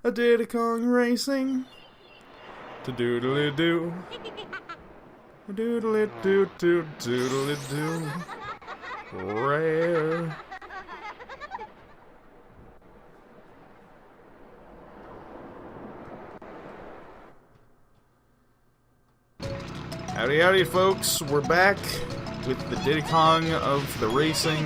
A Diddy Kong racing. To doodly doo. Doodly doo doo doodly doo. Rare. Howdy howdy folks, we're back with the Diddy Kong of the racing.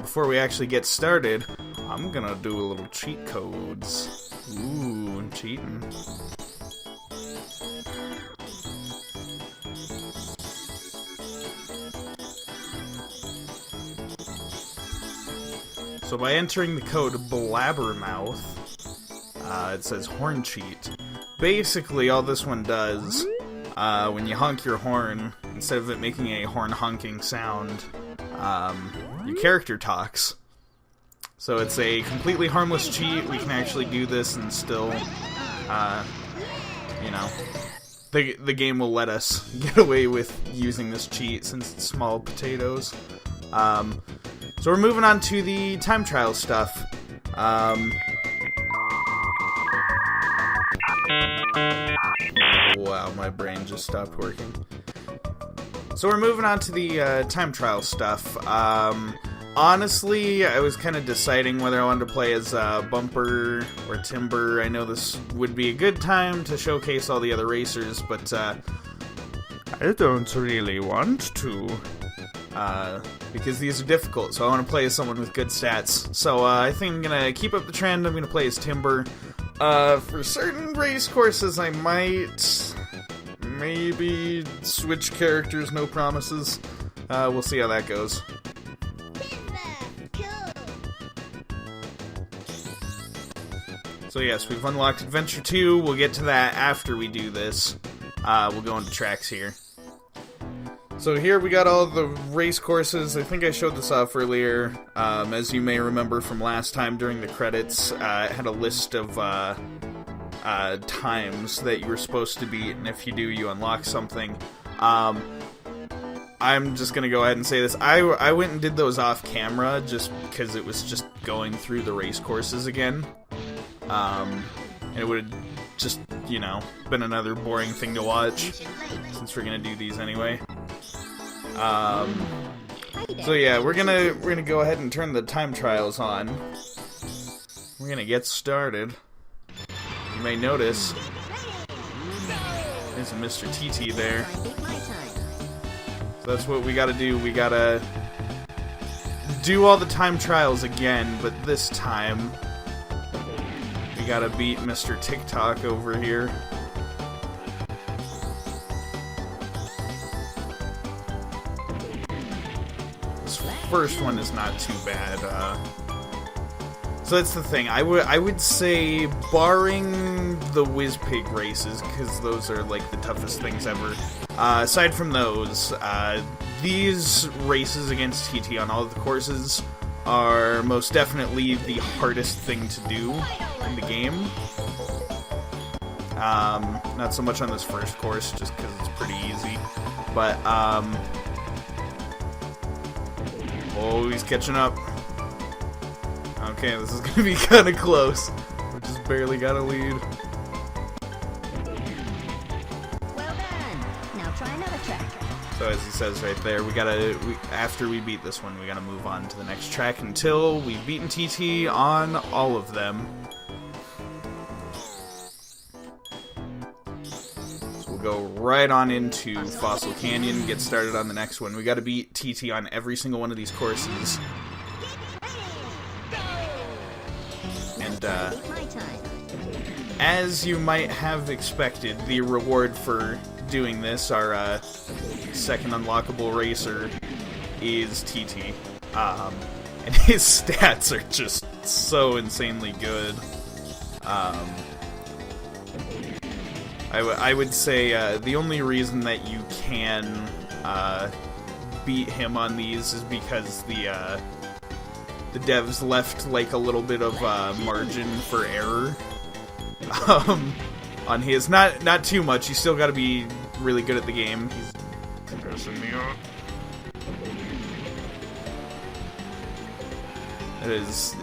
Before we actually get started, I'm gonna do a little cheat codes. Ooh, I'm cheating. So by entering the code Blabbermouth, it says horn cheat. Basically, all this one does, when you honk your horn, instead of it making a horn honking sound, your character talks. So it's a completely harmless cheat. We can actually do this and still, you know, the game will let us get away with using this cheat since it's small potatoes. So we're moving on to the time trial stuff. Wow, my brain just stopped working. So we're moving on to the time trial stuff. Honestly, I was kind of deciding whether I wanted to play as Bumper or Timber. I know this would be a good time to showcase all the other racers, but I don't really want to. Because these are difficult, so I want to play as someone with good stats. So I think I'm going to keep up the trend. I'm going to play as Timber. For certain race courses, I might maybe switch characters, no promises. We'll see how that goes. So yes, we've unlocked Adventure 2. We'll get to that after we do this. We'll go into tracks here. So here we got all the race courses. I think I showed this off earlier. As you may remember from last time during the credits, it had a list of times that you were supposed to beat, and if you do, you unlock something. I'm just going to go ahead and say this. I went and did those off camera just because it was just going through the race courses again. And it would have just, you know, been another boring thing to watch since we're going to do these anyway. So yeah, we're gonna go ahead and turn the time trials on. We're gonna get started. You may notice there's a Mr. TT there. So that's what we gotta do. We gotta do all the time trials again, but this time we gotta beat Mr. TikTok over here. First one is not too bad. So that's the thing. I would say, barring the WizPig races, because those are like the toughest things ever. Aside from those, these races against TT on all of the courses are most definitely the hardest thing to do in the game. Not so much on this first course, just because it's pretty easy. But oh, he's catching up. Okay, this is gonna be kind of close. We just barely got a lead. Well done. Now try another track. So as he says right there, after we beat this one, we gotta move on to the next track until we've beaten TT on all of them. So we'll go right on into Fossil Canyon, get started on the next one. We gotta beat TT on every single one of these courses. And as you might have expected, the reward for doing this, our second unlockable racer, is TT. And his stats are just so insanely good. I would say the only reason that you can beat him on these is because the devs left like a little bit of margin for error on his. Not too much. You still got to be really good at the game. He's cursing me out. It is.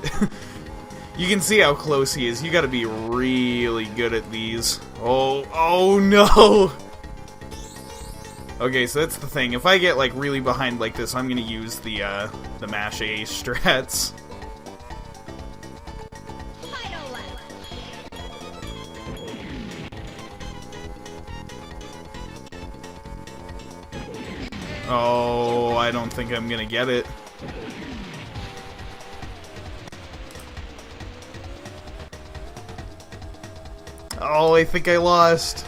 You can see how close he is. You gotta be really good at these. Oh no! Okay, so that's the thing. If I get, like, really behind like this, I'm gonna use the mash A strats. Oh, I don't think I'm gonna get it. Oh, I think I lost.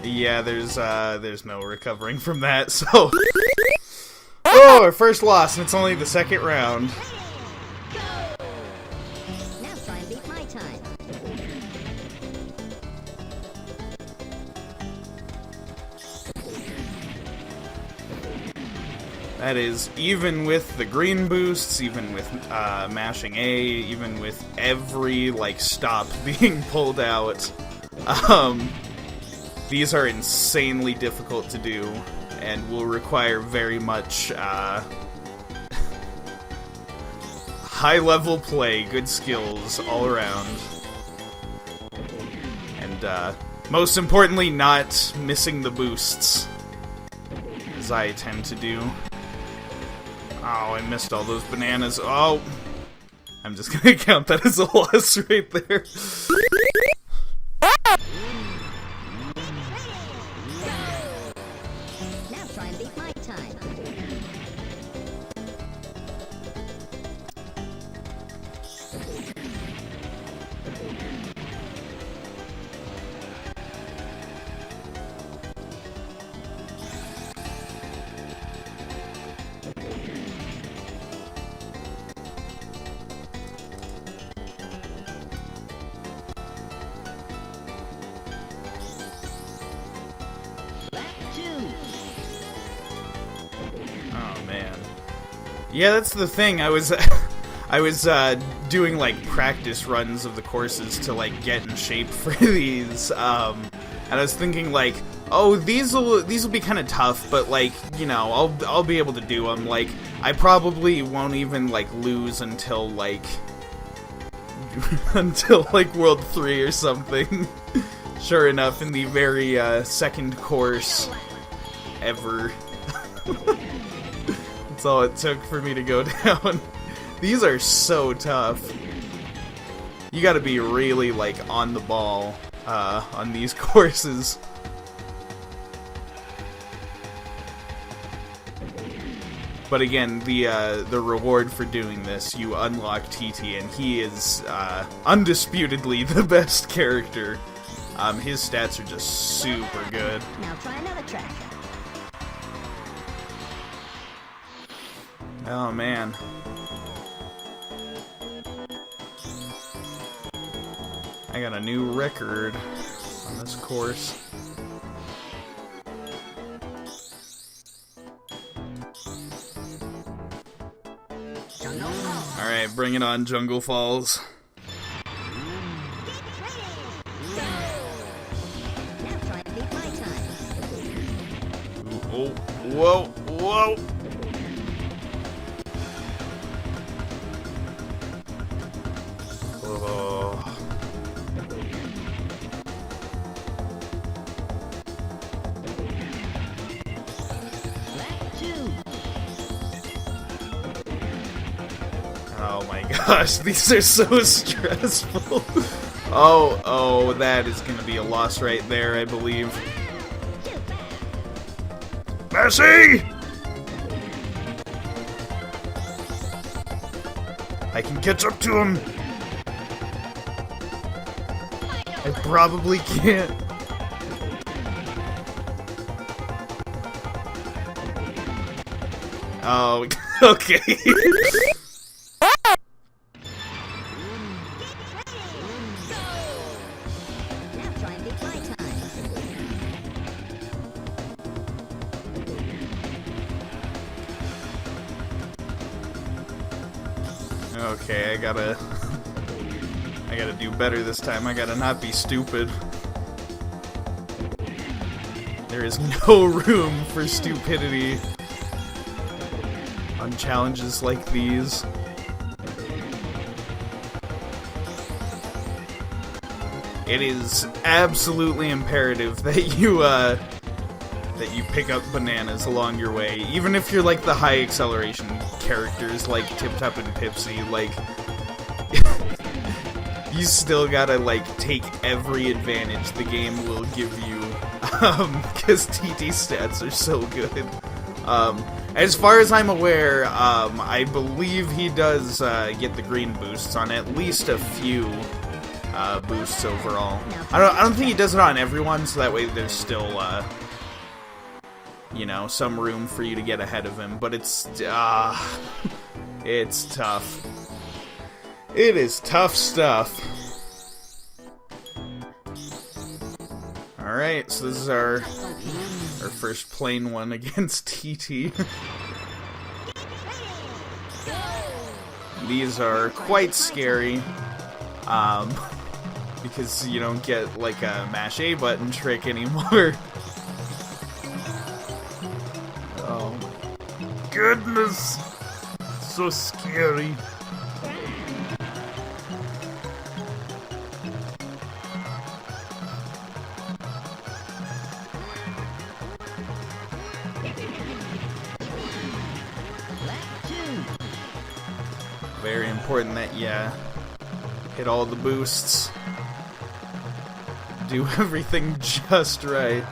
Yeah, there's no recovering from that, so... Oh, our first loss, and it's only the second round. Now try and beat my time. That is, even with the green boosts, even with mashing A, even with every, like, stop being pulled out, these are insanely difficult to do, and will require very much, high-level play, good skills all around. And, most importantly, not missing the boosts, as I tend to do. Oh, I missed all those bananas. Oh! I'm just gonna count that as a loss right there. Now try and beat my time. Oh man. Yeah, that's the thing. I was doing like practice runs of the courses to like get in shape for these. And I was thinking like, oh, these will be kind of tough, but like, you know, I'll be able to do them. Like, I probably won't even like lose until like until like World 3 or something. Sure enough, in the very second course ever. That's all it took for me to go down. These are so tough. You gotta be really, like, on the ball on these courses. But again, the reward for doing this, you unlock TT, and he is undisputedly the best character. His stats are just super good. Now try another track. Oh man. I got a new record on this course. Alright, bring it on, Jungle Falls. Now try and beat my time. Oh, whoa, whoa! Oh. Oh my gosh, these are so stressful. Oh, that is gonna be a loss right there, I believe. Messi! I can catch up to him. I probably can't. Oh, okay. Now try and beat my time. Okay, I gotta do better this time. I gotta not be stupid. There is no room for stupidity on challenges like these. It is absolutely imperative that you pick up bananas along your way, even if you're like the high acceleration characters like Tip Top and Pipsy. Like, you still gotta like take every advantage the game will give you, because TT stats are so good. As far as I'm aware, I believe he does get the green boosts on at least a few boosts overall. I don't think he does it on everyone, so that way there's still you know, some room for you to get ahead of him. But it's it's tough. It is tough stuff. All right, so this is our first plain one against TT. These are quite scary. Because you don't get like a mash A button trick anymore. Oh my goodness, so scary. Very important that you hit all the boosts. Do everything just right.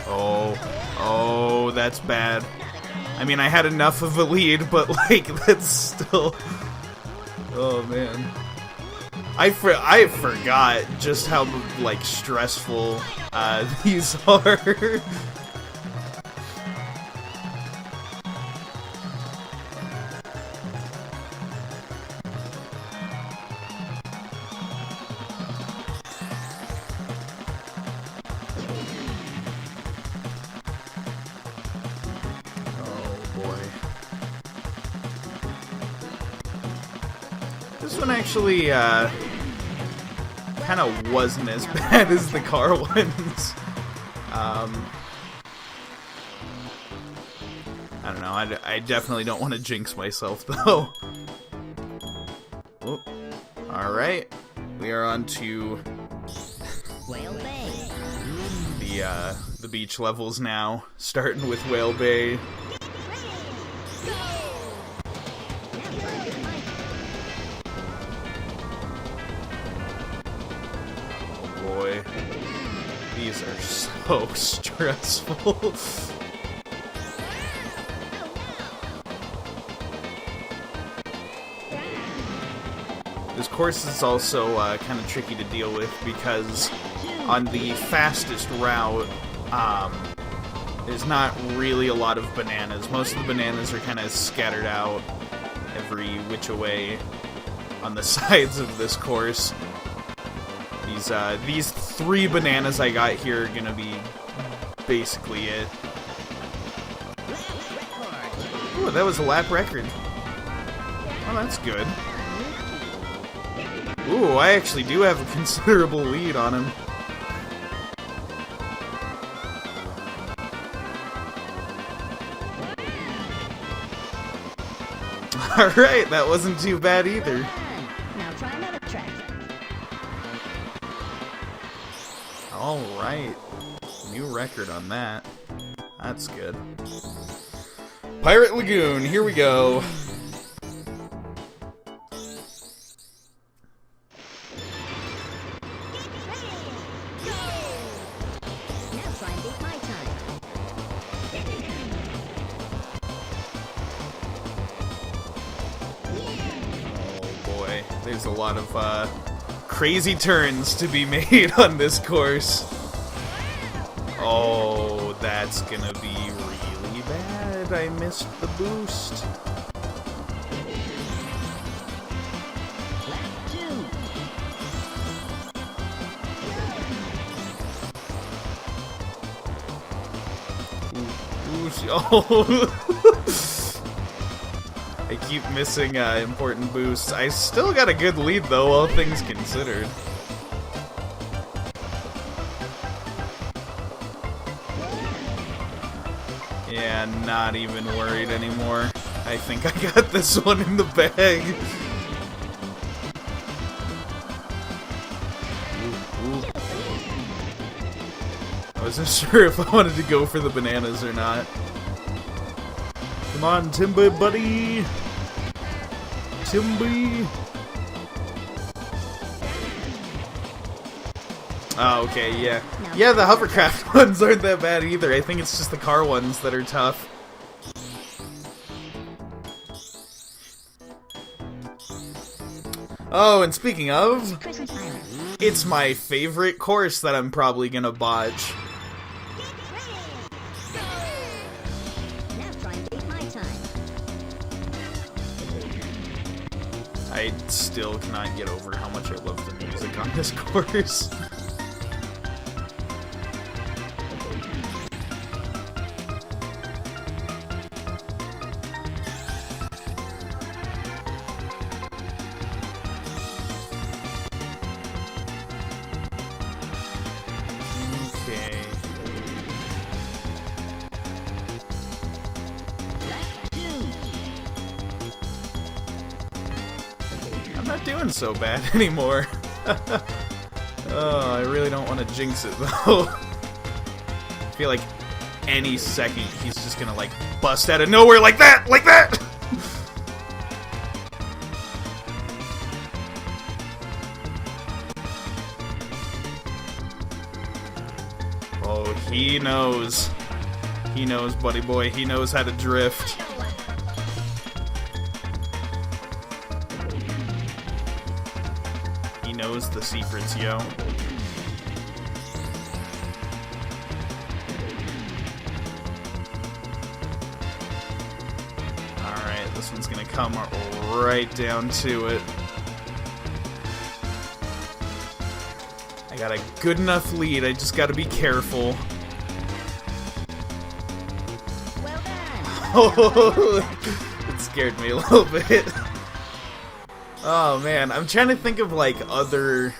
Oh, that's bad. I mean, I had enough of a lead, but like, that's still... Oh man. I forgot just how like stressful these are. This one actually, kind of wasn't as bad as the car ones. I don't know, I definitely don't want to jinx myself, though. Oh. Alright, we are on to Whale Bay. the beach levels now, starting with Whale Bay. Boy, these are so stressful. This course is also kind of tricky to deal with because on the fastest route, there's not really a lot of bananas. Most of the bananas are kind of scattered out every which way on the sides of this course. These 3 bananas I got here are gonna be basically it. Ooh, that was a lap record. Oh, that's good. Ooh, I actually do have a considerable lead on him. Alright, that wasn't too bad either. Now try another track. Alright. New record on that. That's good. Pirate Lagoon, here we go. Now try and beat my time. Oh boy, there's a lot of crazy turns to be made on this course. Oh, that's gonna be really bad. I missed the boost. Lap 2. Ooh, oh. I keep missing important boosts. I still got a good lead though, all things considered. Yeah, not even worried anymore. I think I got this one in the bag. Ooh. I wasn't sure if I wanted to go for the bananas or not. Come on, Timber buddy! Timby! Oh, okay, yeah. Yeah, the hovercraft ones aren't that bad either. I think it's just the car ones that are tough. Oh, and speaking of, it's my favorite course that I'm probably gonna botch. I still cannot get over how much I love the music on this course. Okay. I'm not doing so bad anymore. Oh, I really don't want to jinx it though. I feel like any second he's just gonna like bust out of nowhere like that! Like that! Oh, he knows. He knows, buddy boy. He knows how to drift. He knows the secrets, yo. Alright, this one's gonna come right down to it. I got a good enough lead, I just gotta be careful. Well done. Oh, it scared me a little bit. Oh man, I'm trying to think of like other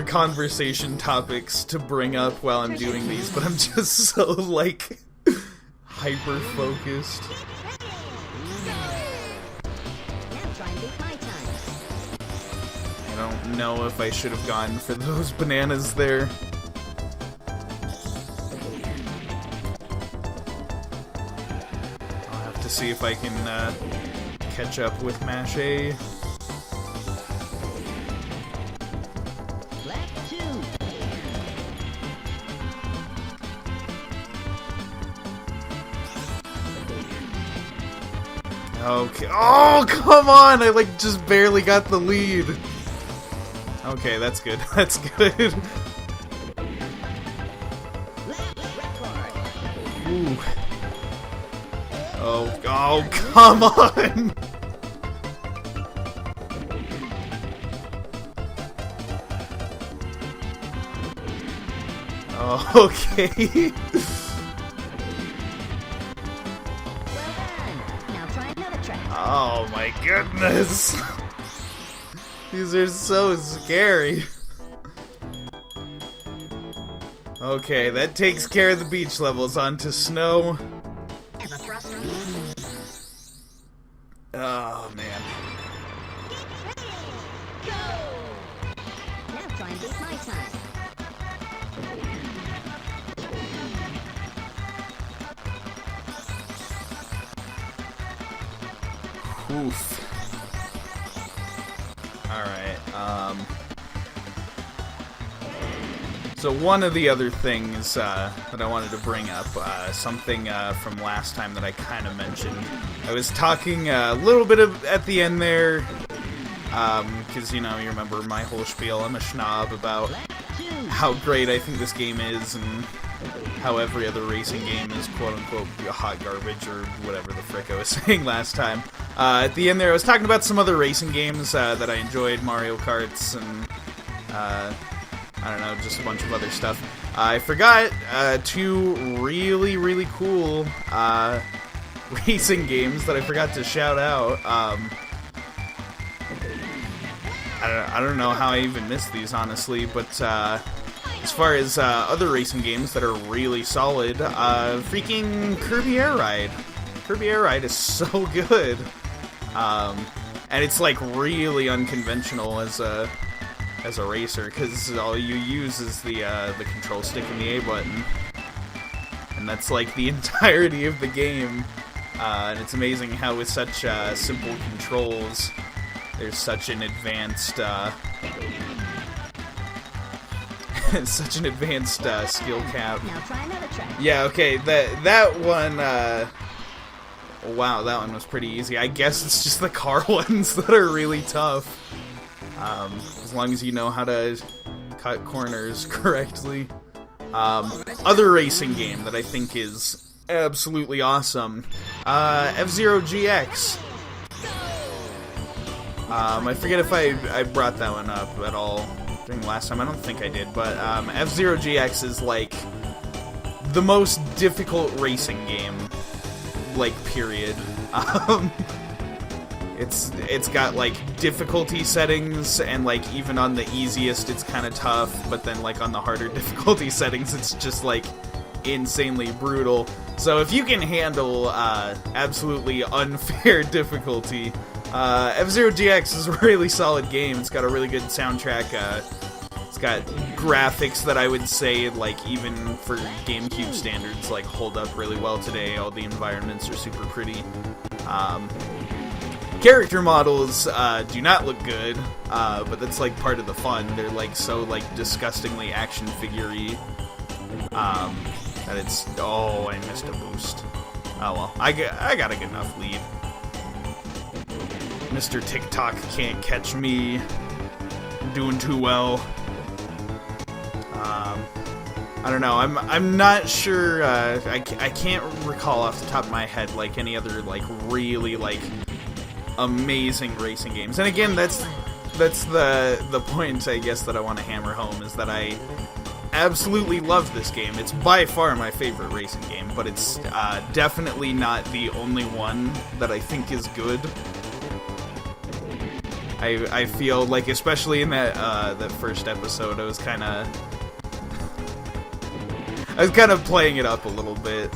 conversation topics to bring up while I'm doing these, but I'm just so like hyper focused. I don't know if I should have gone for those bananas there. I'll have to see if I can catch up with Mache. Okay. Oh, come on! I like just barely got the lead. Okay, that's good. That's good. Ooh. Oh, come on! Oh, okay. Oh my goodness! These are so scary. Okay, that takes care of the beach levels. On to snow. Oh man. Now try and beat my time. Oof. Alright, so one of the other things that I wanted to bring up, something from last time that I kind of mentioned. I was talking a little bit at the end there, because, you know, you remember my whole spiel, I'm a schnob about how great I think this game is, and how every other racing game is quote-unquote hot garbage, or whatever the frick I was saying last time. At the end there, I was talking about some other racing games that I enjoyed, Mario Karts, and, I don't know, just a bunch of other stuff. I forgot two really, really cool racing games that I forgot to shout out. I don't know how I even missed these, honestly, but as far as other racing games that are really solid, freaking Kirby Air Ride. Kirby Air Ride is so good. And it's like really unconventional as a racer, because all you use is the control stick and the A button. And that's like the entirety of the game. And it's amazing how with such simple controls, there's such an advanced skill cap. Now try another track. Yeah, okay, that one, wow, that one was pretty easy. I guess it's just the car ones that are really tough. As long as you know how to cut corners correctly. Other racing game that I think is absolutely awesome, F-Zero GX. I forget if I brought that one up at all during last time. I don't think I did, but F-Zero GX is like the most difficult racing game, like, period. It's got like difficulty settings, and like even on the easiest it's kind of tough, but then like on the harder difficulty settings it's just like insanely brutal. So if you can handle absolutely unfair difficulty, F-Zero GX is a really solid game. It's got a really good soundtrack. It's got graphics that I would say, like, even for GameCube standards, like, hold up really well today. All the environments are super pretty. Character models do not look good, but that's like part of the fun. They're like so like disgustingly action figure-y that it's... Oh, I missed a boost. Oh well, I got a good enough lead. Mr. TikTok can't catch me. I'm doing too well. I don't know. I'm not sure. I can't recall off the top of my head like any other like really like amazing racing games. And again, that's the point I guess that I want to hammer home, is that I absolutely love this game. It's by far my favorite racing game, but it's definitely not the only one that I think is good. I feel like, especially in that first episode, I was kind of playing it up a little bit.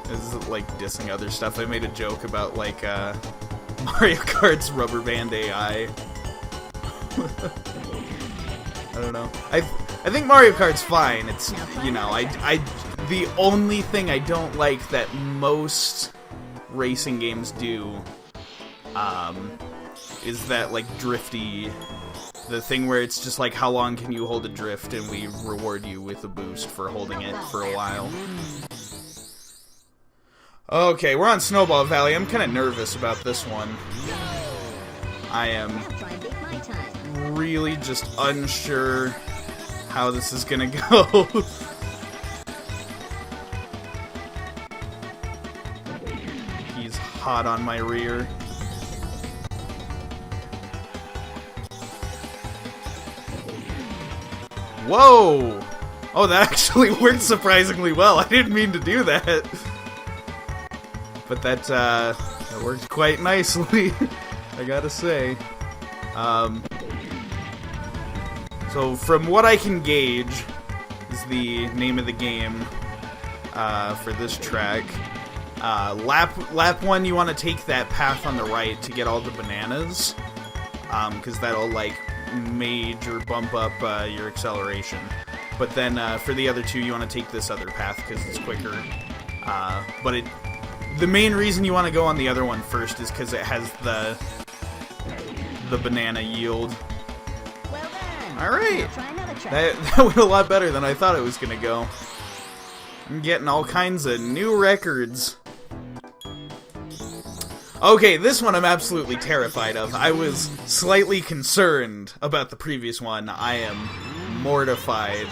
This is like dissing other stuff. I made a joke about like Mario Kart's rubber band AI. I don't know. I think Mario Kart's fine. It's, you know, I the only thing I don't like that most racing games do is that like drifty, the thing where it's just like, how long can you hold a drift and we reward you with a boost for holding it for a while. Okay, we're on Snowball Valley. I'm kind of nervous about this one. I am really just unsure how this is gonna go. He's hot on my rear. Whoa! Oh, that actually worked surprisingly well. I didn't mean to do that. But that worked quite nicely, I gotta say. So from what I can gauge is the name of the game for this track. Lap 1, you want to take that path on the right to get all the bananas, because that'll like major bump up your acceleration. But then for the other two, you want to take this other path because it's quicker. But the main reason you want to go on the other one first is because it has the banana yield. Well done. Alright, Now try another track. that went a lot better than I thought it was going to go. I'm getting all kinds of new records. Okay, this one I'm absolutely terrified of. I was slightly concerned about the previous one. I am mortified.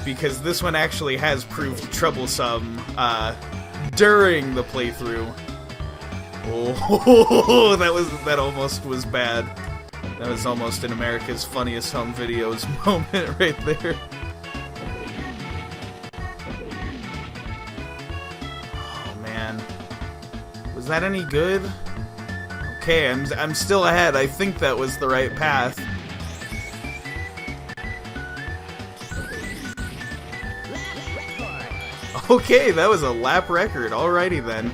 Because this one actually has proved troublesome during the playthrough. Oh, that almost was bad. That was almost an America's Funniest Home Videos moment right there. Oh man, was that any good? okay. I'm still ahead. I think that was the right path. Okay, that was a lap record. Alrighty then.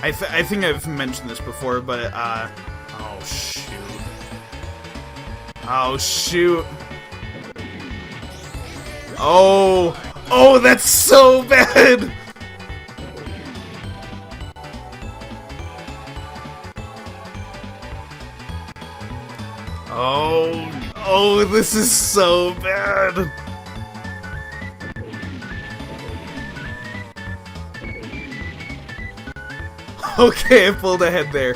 I think I've mentioned this before, but, oh, shoot. Oh, shoot. Oh, that's so bad! Oh, this is so bad! Okay, I pulled ahead there.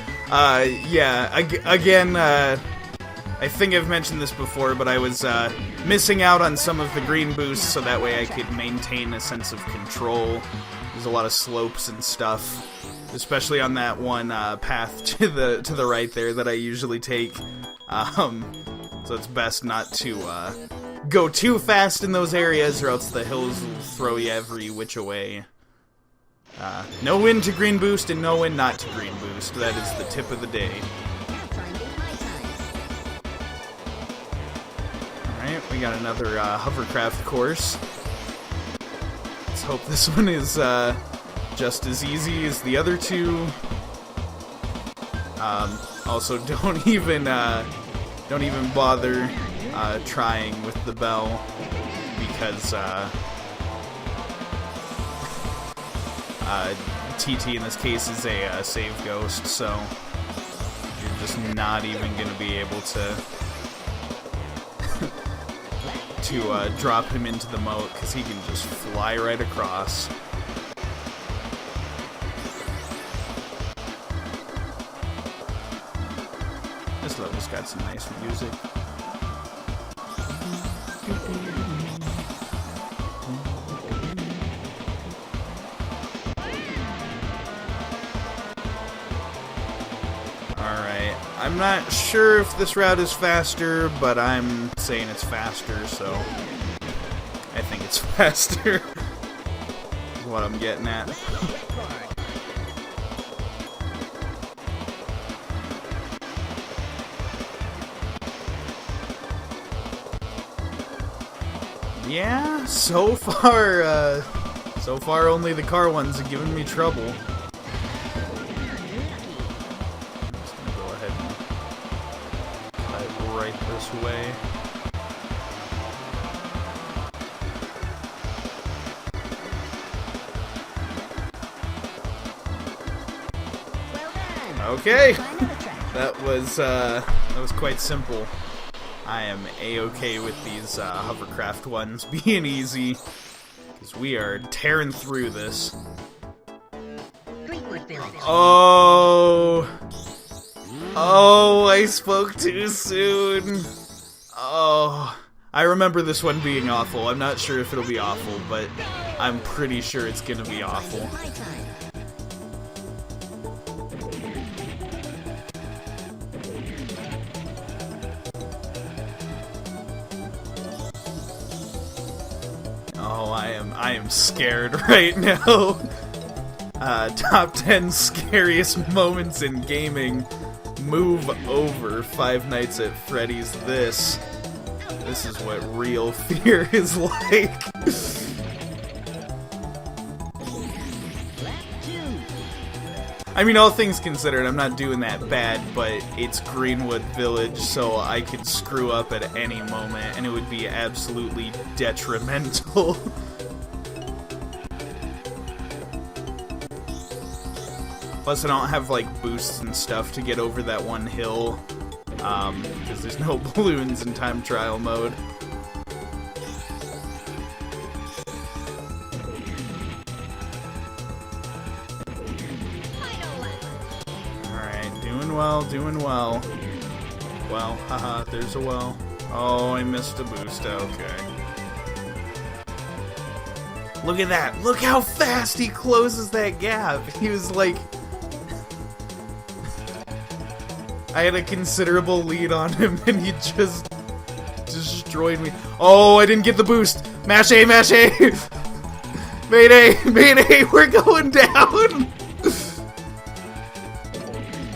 Yeah, again, I think I've mentioned this before, but I was, missing out on some of the green boosts so that way I could maintain a sense of control. There's a lot of slopes and stuff, especially on that one, path to the right there that I usually take. So it's best not to, go too fast in those areas or else the hills will throw you every which way. No win to green boost and no win not to green boost. That is the tip of the day. Alright, we got another hovercraft course. Let's hope this one is just as easy as the other two. Also, don't even bother trying with the bell because TT in this case is a save ghost, so you're just not even going to be able to drop him into the moat because he can just fly right across. This level's got some nice music. I'm not sure if this route is faster, but I'm saying it's faster, so I think it's faster. Is what I'm getting at. Yeah, so far only the car ones are giving me trouble. This way. Okay, that was quite simple. I am a-okay with these hovercraft ones being easy because we are tearing through this. Oh, I spoke too soon. Oh, I remember this one being awful. I'm not sure if it'll be awful, but I'm pretty sure it's gonna be awful. Oh, I am scared right now. Top 10 scariest moments in gaming. Move over. Five Nights at Freddy's. This is what real fear is like. I mean, all things considered, I'm not doing that bad, but it's Greenwood Village, so I could screw up at any moment, and it would be absolutely detrimental. Plus, I don't have, like, boosts and stuff to get over that one hill, because there's no balloons in time trial mode. Alright, doing well. Well, haha, there's a well. Oh, I missed a boost, okay. Look at that. Look how fast he closes that gap. He was like... I had a considerable lead on him, and he just destroyed me. Oh, I didn't get the boost. Mash A, mash A. Mayday, mayday, we're going down.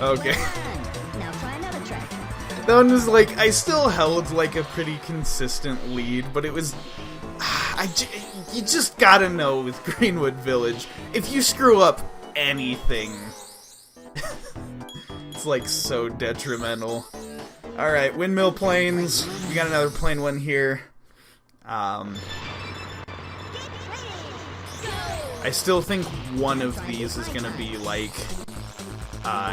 Okay. Now try another track. That one was like, I still held like a pretty consistent lead, but it was... you just gotta know with Greenwood Village, if you screw up anything, it's like so detrimental. Alright, Windmill Plains. We got another plain one here. I still think one of these is gonna be like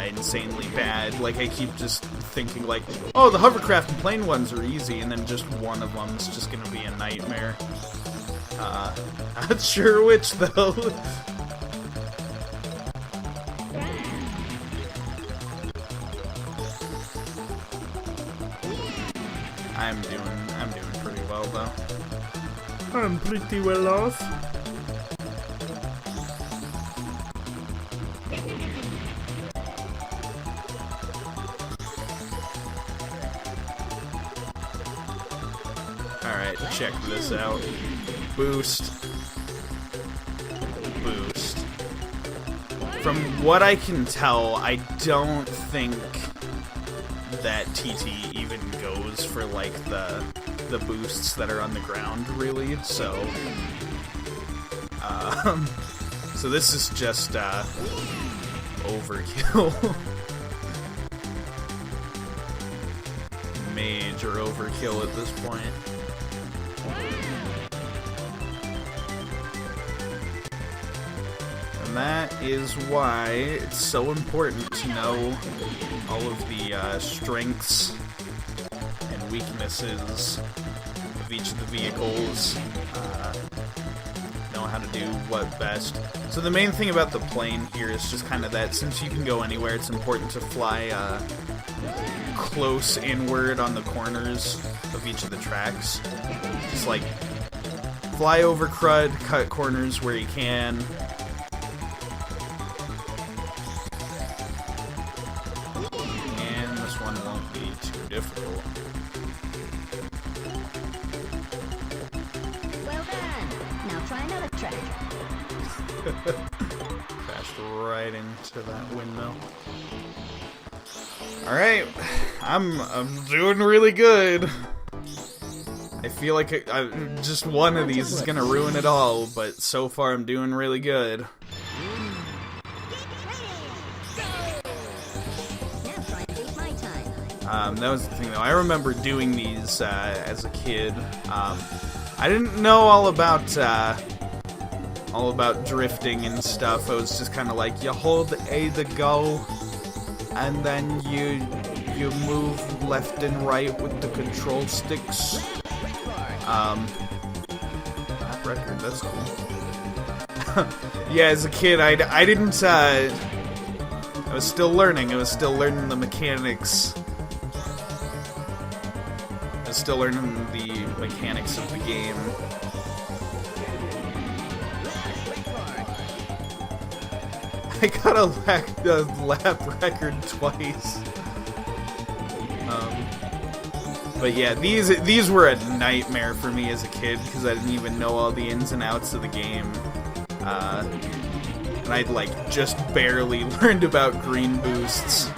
insanely bad. Like, I keep just thinking like, oh, the hovercraft and plane ones are easy, and then just one of them is just gonna be a nightmare. Not sure which though. I'm doing pretty well though. I'm pretty well off. Alright, check this out. Boost. Boost. From what I can tell, I don't think that TT even goes for like the boosts that are on the ground, really. So, so this is just overkill. Major overkill at this point. And that is why it's so important to know all of the strengths and weaknesses of each of the vehicles. Know how to do what best. So the main thing about the plane here is just kind of that since you can go anywhere, it's important to fly close inward on the corners of each of the tracks. Just like fly over crud, cut corners where you can. And this one won't be too difficult. Well done. Now try another track. Crashed right into that windmill. Alright, I'm doing really good. I feel like just one of these is gonna ruin it all, but so far I'm doing really good. That was the thing though, I remember doing these as a kid. I didn't know all about drifting and stuff. I was just kind of like, you hold A to go, and then you move left and right with the control sticks. Lap record, that's cool. Yeah, as a kid, I didn't, I was still learning. I was still learning the mechanics. I was still learning the mechanics of the game. I got a lap record twice. But yeah, these were a nightmare for me as a kid because I didn't even know all the ins and outs of the game. And I'd like just barely learned about green boosts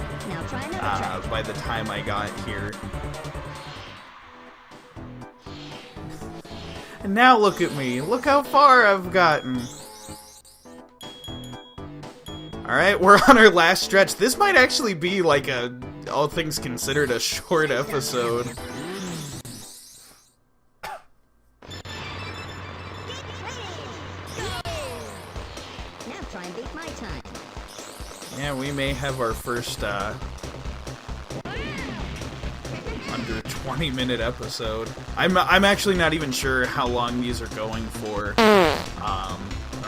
by the time I got here. And now look at me. Look how far I've gotten. Alright, we're on our last stretch. This might actually be like a, all things considered, a short episode. Now try and beat my time. Yeah, we may have our first under 20-minute episode. I'm actually not even sure how long these are going for.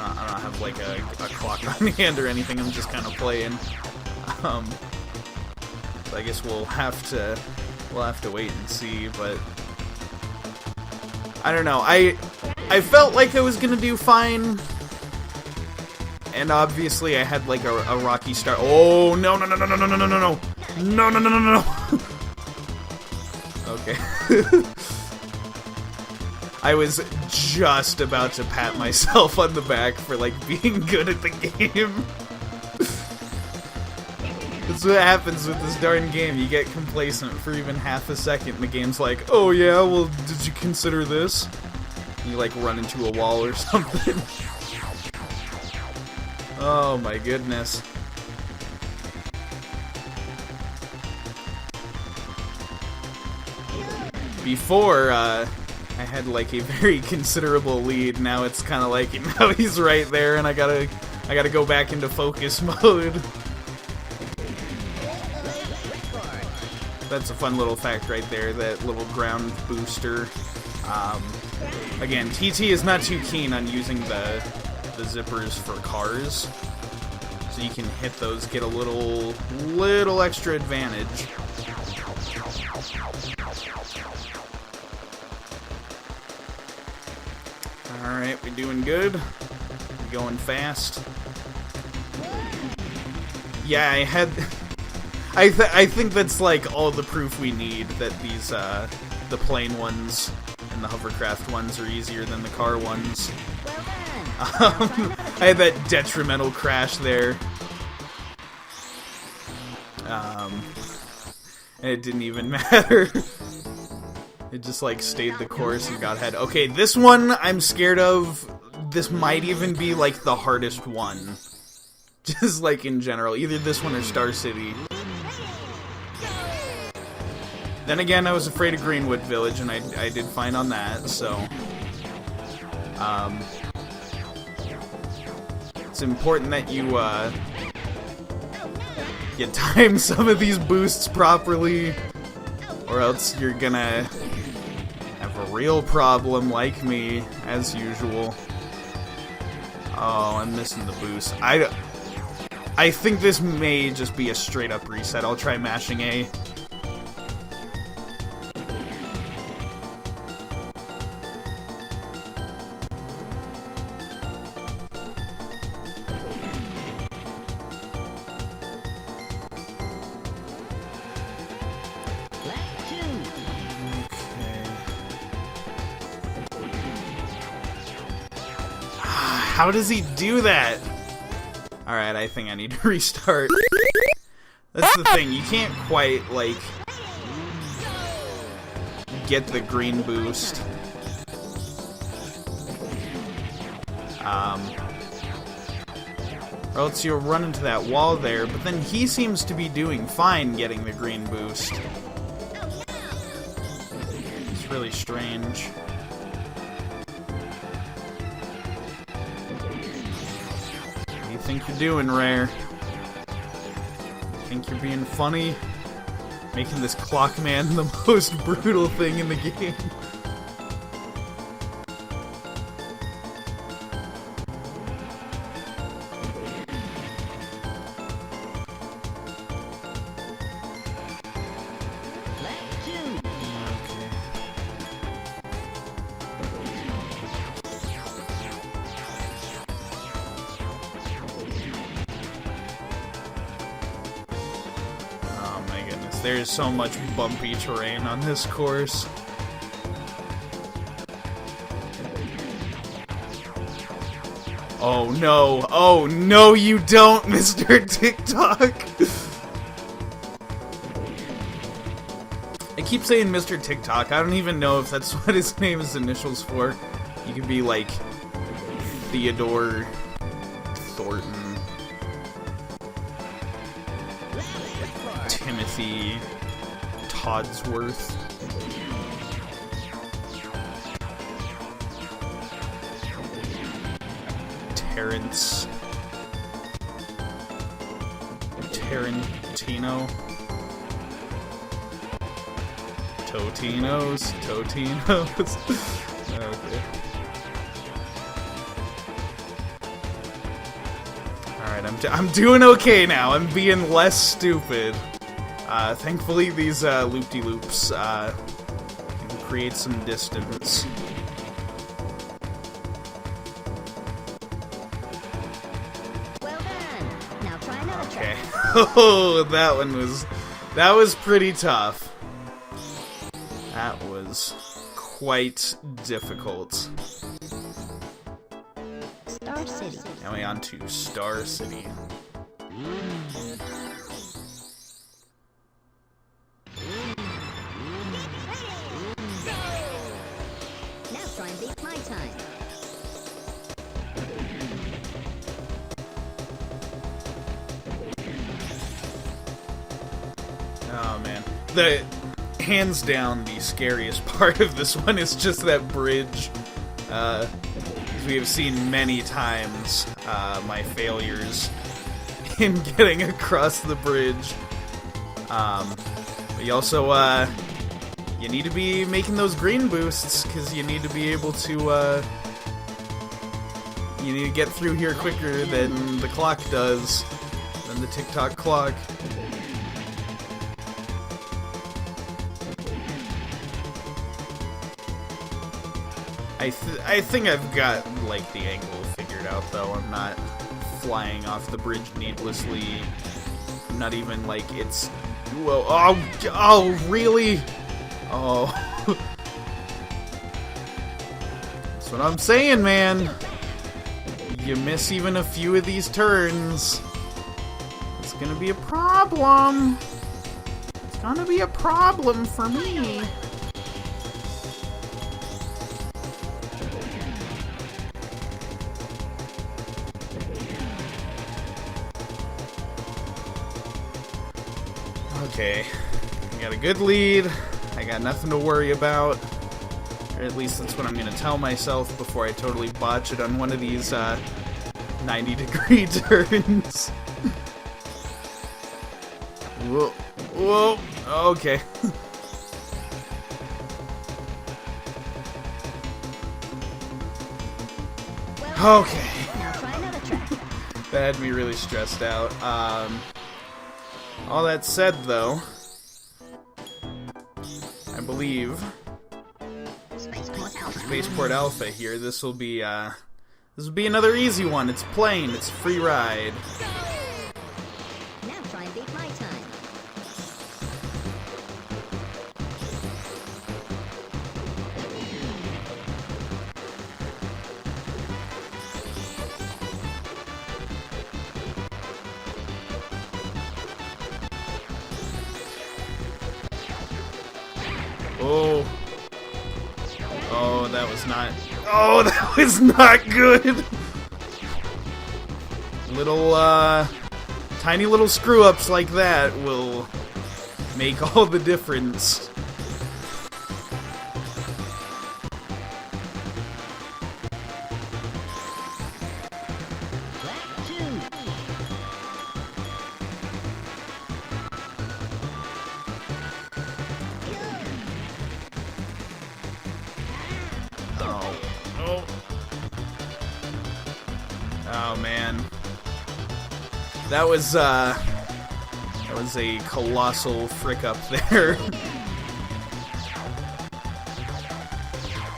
I don't have like a clock on hand or anything. I'm just kind of playing. So I guess we'll have to wait and see. But I don't know. I I felt like I was gonna do fine. And obviously I had like a rocky start. Oh, no, no, no, no, no, no, no, no, no, no. No, no, no, no, no, no. Okay. I was just about to pat myself on the back for, like, being good at the game. That's what happens with this darn game. You get complacent for even half a second, and the game's like, oh yeah, well, did you consider this? And you, like, run into a wall or something. Oh my goodness. Before, I had like a very considerable lead. Now it's kind of like, now he's right there, and I gotta go back into focus mode. That's a fun little fact right there, that little ground booster. Again, TT is not too keen on using the zippers for cars, so you can hit those, get a little extra advantage. Alright, we're doing good. We're going fast. Yeah, I think that's like all the proof we need that these, the plane ones and the hovercraft ones are easier than the car ones. I had that detrimental crash there. And it didn't even matter. It just, like, stayed the course and got ahead. Okay, this one I'm scared of. This might even be, like, the hardest one. Just, like, in general. Either this one or Star City. Then again, I was afraid of Greenwood Village, and I did fine on that, so... it's important that you, you time some of these boosts properly, or else you're gonna have a real problem like me, as usual. Oh, I'm missing the boost. I think this may just be a straight-up reset. I'll try mashing A. How does he do that? Alright, I think I need to restart. That's the thing, you can't quite, like, get the green boost. Or else you'll run into that wall there, but then he seems to be doing fine getting the green boost. It's really strange. What do you think you're doing, Rare? Think you're being funny? Making this Clockman the most brutal thing in the game. There's so much bumpy terrain on this course. Oh no, oh no you don't, Mr. TikTok! I keep saying Mr. TikTok, I don't even know if that's what his name is initials for. You could be like Theodore Thornton. Timothy Toddsworth. Terrence Tarantino. Totinos. Okay. Alright, I'm doing okay now. I'm being less stupid. Thankfully, these loop-de-loops can create some distance. Oh, that was pretty tough. That was quite difficult. Star City. Now we on to Star City. Now try and beat my time. Oh man, hands down the scariest part of this one is just that bridge. We have seen many times my failures in getting across the bridge. But you also you need to be making those green boosts because you need to be able to you need to get through here quicker than the clock does, than the tick-tock clock. I think I've got, like, the angle figured out, though. I'm not flying off the bridge needlessly. I'm not even, like, it's... Whoa, oh, really? Oh. That's what I'm saying, man. You miss even a few of these turns, it's gonna be a problem. It's gonna be a problem for me. Okay, I got a good lead. I got nothing to worry about. Or at least that's what I'm gonna tell myself before I totally botch it on one of these 90-degree turns. Whoa, whoa, okay. Okay. Now try another track. That had me really stressed out. All that said, though, I believe Spaceport Alpha here. This will be another easy one. It's plain. It's a free ride. Now try and beat my time. Oh. Oh, that was not... Oh, that was not good! Little, tiny little screw-ups like that will make all the difference. Oh man, that was a colossal frick up there.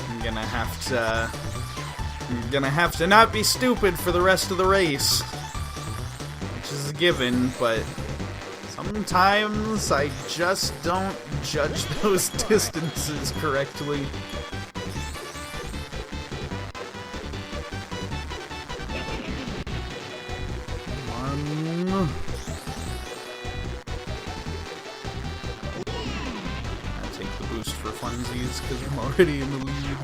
I'm gonna have to not be stupid for the rest of the race, which is a given. But sometimes I just don't judge those distances correctly. For funsies, because I'm already in the lead.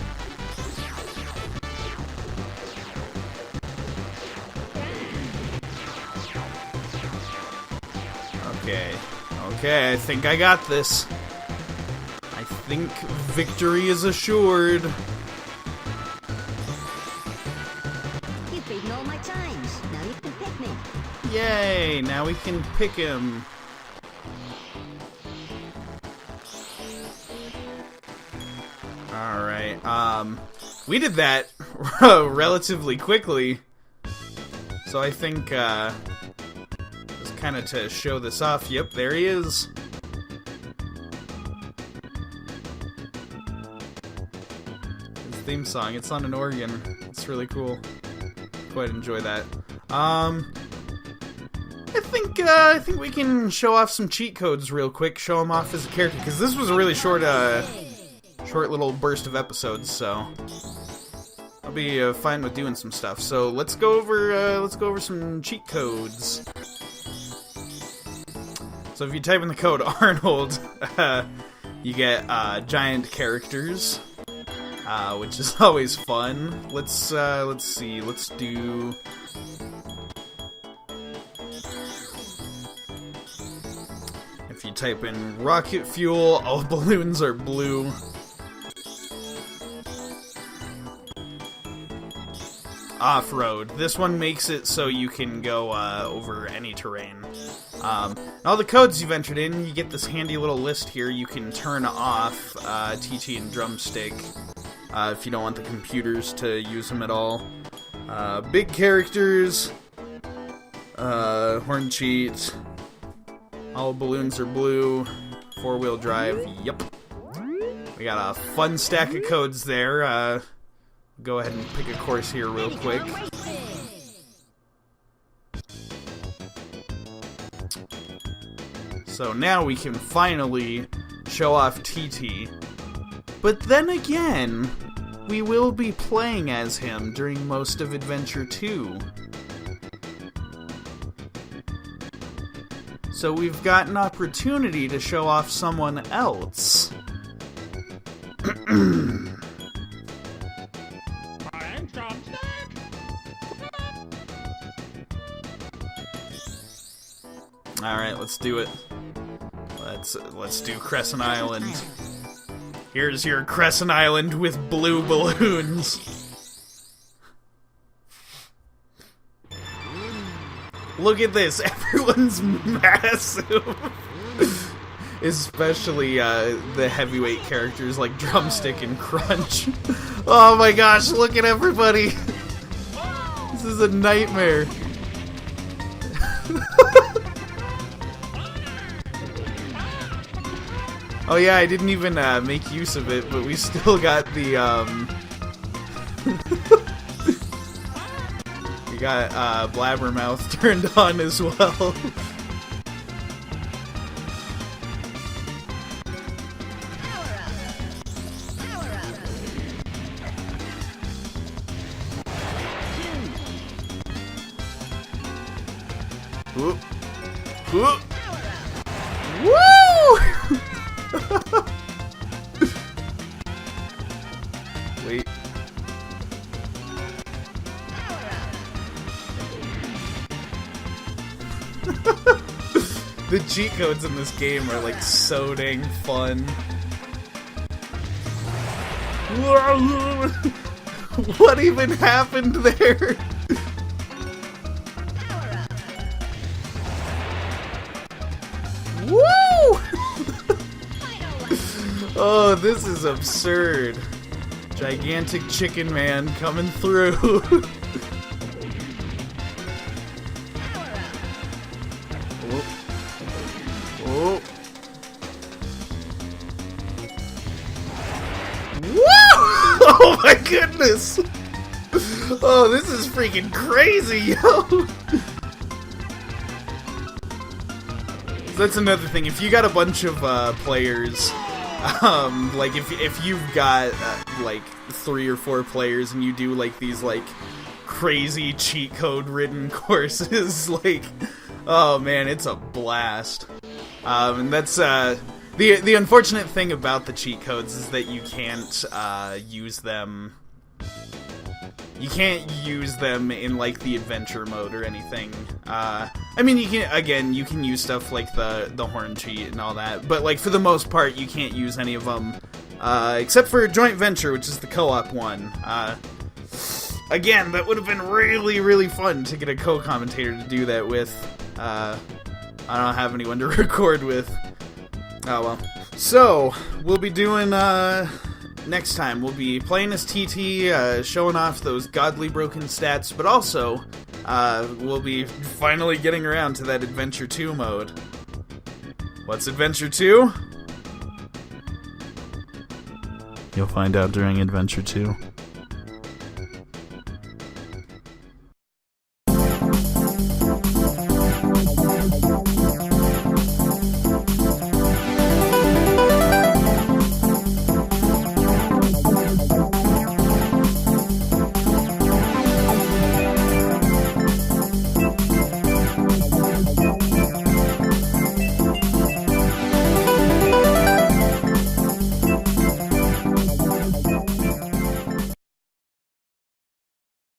Okay, I think I got this. I think victory is assured. You've beaten all my times. Now you can pick me. Yay! Now we can pick him. Alright, we did that relatively quickly, so I think, just kind of to show this off, yep, there he is. His theme song, it's on an organ, it's really cool. Quite enjoy that. I I think we can show off some cheat codes real quick. Show them off as a character, because this was a really short little burst of episodes. So I'll be fine with doing some stuff. So let's go over some cheat codes. So if you type in the code Arnold, you get giant characters, which is always fun. Let's see. Let's do. If you type in rocket fuel, all balloons are blue. Off-road. This one makes it so you can go over any terrain. All the codes you've entered in, you get this handy little list here. You can turn off TT and drumstick if you don't want the computers to use them at all. Big characters, horn cheat, all balloons are blue, 4-wheel drive, yep. We got a fun stack of codes there. Go ahead and pick a course here real quick. So now we can finally show off TT. But then again, we will be playing as him during most of Adventure 2. So we've got an opportunity to show off someone else. Alright, let's do it. Let's do Crescent Island. Here's your Crescent Island with blue balloons. Look at this, everyone's massive. Especially the heavyweight characters like Drumstick and Crunch. Oh my gosh, look at everybody. This is a nightmare. Oh yeah, I didn't even make use of it, but we still got the, we got Blabbermouth turned on as well. Whoop. Whoop. Woo! Wait. The cheat codes in this game are like so dang fun. What even happened there? Woo! Oh, this is absurd. Gigantic chicken man coming through. Oh. Woo! Oh my goodness! Oh, this is freaking crazy, yo! That's another thing. If you got a bunch of players, like if you've got like 3 or 4 players and you do like these like crazy cheat code ridden courses, like, oh man, it's a blast. And that's the unfortunate thing about the cheat codes is that you can't use them. You can't use them in like the adventure mode or anything. I mean, you can use stuff like the horn cheat and all that, but like for the most part, you can't use any of them except for Joint Venture, which is the co-op one. Again, that would have been really, really fun to get a co-commentator to do that with. I don't have anyone to record with. Oh well. So we'll be doing next time, we'll be playing as TT, showing off those godly broken stats, but also, we'll be finally getting around to that Adventure 2 mode. What's Adventure 2? You'll find out during Adventure 2.